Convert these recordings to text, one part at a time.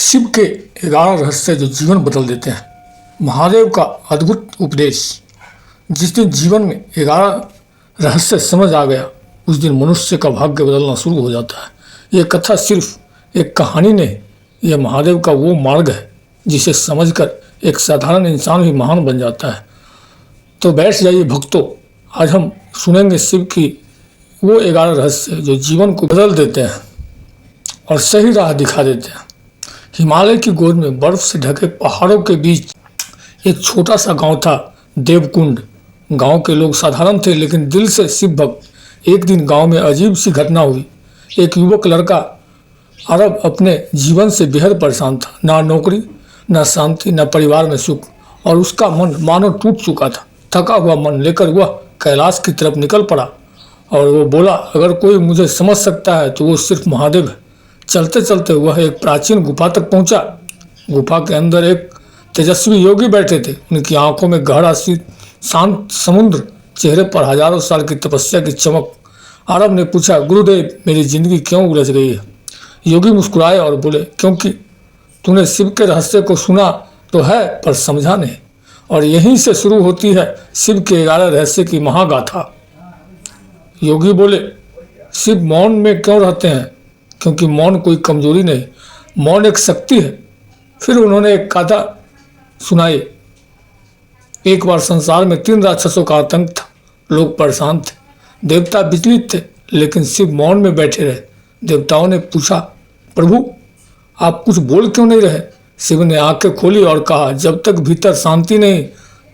शिव के 11 रहस्य जो जीवन बदल देते हैं। महादेव का अद्भुत उपदेश। जिस दिन जीवन में 11 रहस्य समझ आ गया, उस दिन मनुष्य का भाग्य बदलना शुरू हो जाता है। ये कथा सिर्फ एक कहानी नहीं, यह महादेव का वो मार्ग है जिसे समझकर एक साधारण इंसान भी महान बन जाता है। तो बैठ जाइए भक्तों, आज हम सुनेंगे शिव की वो 11 रहस्य जो जीवन को बदल देते हैं और सही राह दिखा देते हैं। हिमालय की गोद में बर्फ से ढके पहाड़ों के बीच एक छोटा सा गांव था, देवकुंड। गांव के लोग साधारण थे लेकिन दिल से शिव भक्त। एक दिन गांव में अजीब सी घटना हुई। एक युवक लड़का अरब अपने जीवन से बेहद परेशान था। ना नौकरी, ना शांति, ना परिवार में सुख, और उसका मन मानो टूट चुका था। थका हुआ मन लेकर वह कैलाश की तरफ निकल पड़ा और वो बोला, अगर कोई मुझे समझ सकता है तो वो सिर्फ महादेव है। चलते चलते वह एक प्राचीन गुफा तक पहुंचा। गुफा के अंदर एक तेजस्वी योगी बैठे थे। उनकी आंखों में गहरा शांत समुद्र, चेहरे पर हजारों साल की तपस्या की चमक। अरब ने पूछा, गुरुदेव मेरी जिंदगी क्यों उलझ गई है? योगी मुस्कुराए और बोले, क्योंकि तूने शिव के रहस्य को सुना तो है पर समझा नहीं। और यहीं से शुरू होती है शिव के 11 रहस्य की महागाथा। योगी बोले, शिव मौन में क्यों रहते हैं? क्योंकि मौन कोई कमजोरी नहीं, मौन एक शक्ति है। फिर उन्होंने एक गाथा सुनाई। एक बार संसार में 3 राक्षसों का आतंक था। लोग परेशान थे, देवता विचलित थे, लेकिन शिव मौन में बैठे रहे। देवताओं ने पूछा, प्रभु आप कुछ बोल क्यों नहीं रहे? शिव ने आंखें खोली और कहा, जब तक भीतर शांति नहीं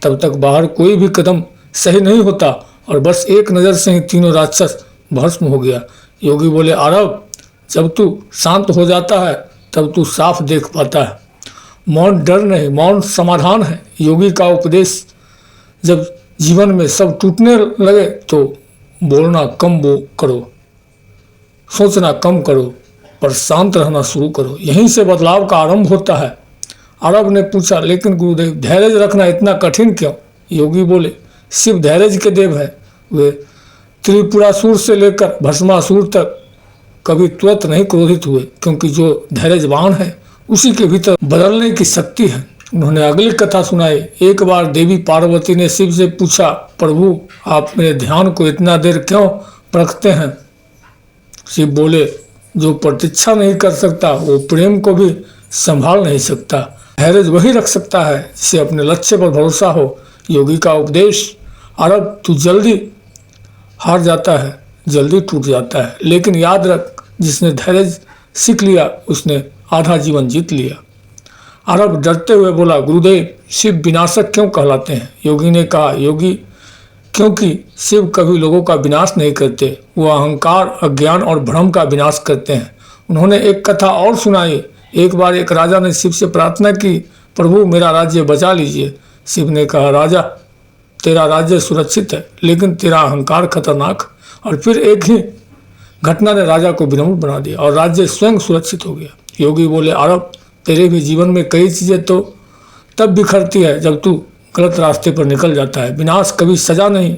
तब तक बाहर कोई भी कदम सही नहीं होता। और बस एक नज़र से ही तीनों राक्षस भस्म हो गया। योगी बोले, अरब जब तू शांत हो जाता है तब तू साफ देख पाता है। मौन डर नहीं, मौन समाधान है। योगी का उपदेश, जब जीवन में सब टूटने लगे तो बोलना कम करो, सोचना कम करो, पर शांत रहना शुरू करो। यहीं से बदलाव का आरंभ होता है। अरब ने पूछा, लेकिन गुरुदेव धैर्य रखना इतना कठिन क्यों? योगी बोले, शिव धैर्य के देव है। वे त्रिपुरासुर से लेकर भस्मासुर तक कभी तुरंत नहीं क्रोधित हुए, क्योंकि जो धैर्यवान है उसी के भीतर बदलने की शक्ति है। उन्होंने अगली कथा सुनाई। एक बार देवी पार्वती ने शिव से पूछा, प्रभु आप मेरे ध्यान को इतना देर क्यों रखते हैं? शिव बोले, जो प्रतीक्षा नहीं कर सकता वो प्रेम को भी संभाल नहीं सकता। धैर्य वही रख सकता है जिसे अपने लक्ष्य पर भरोसा हो। योगी का उपदेश, अरब तू जल्दी हार जाता है, जल्दी टूट जाता है, लेकिन याद रख, जिसने धैर्य सीख लिया उसने आधा जीवन जीत लिया। अरब डरते हुए बोला, गुरुदेव शिव विनाशक क्यों कहलाते हैं? योगी ने कहा, योगी क्योंकि शिव कभी लोगों का विनाश नहीं करते, वो अहंकार, अज्ञान और भ्रम का विनाश करते हैं। उन्होंने एक कथा और सुनाई। एक बार एक राजा ने शिव से प्रार्थना की, प्रभु मेरा राज्य बचा लीजिए। शिव ने कहा, राजा तेरा राज्य सुरक्षित है, लेकिन तेरा अहंकार खतरनाक। और फिर एक ही घटना ने राजा को विनम्र बना दिया और राज्य स्वयं सुरक्षित हो गया। योगी बोले, अरब तेरे भी जीवन में कई चीज़ें तो तब बिखरती है जब तू गलत रास्ते पर निकल जाता है। विनाश कभी सजा नहीं,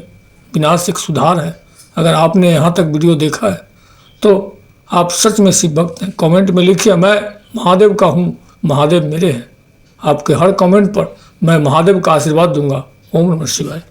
विनाश एक सुधार है। अगर आपने यहाँ तक वीडियो देखा है तो आप सच में शिव भक्त हैं। कमेंट में लिखिए, मैं महादेव का हूँ, महादेव मेरे हैं। आपके हर कमेंट पर मैं महादेव का आशीर्वाद दूंगा। ओम नमः शिवाय।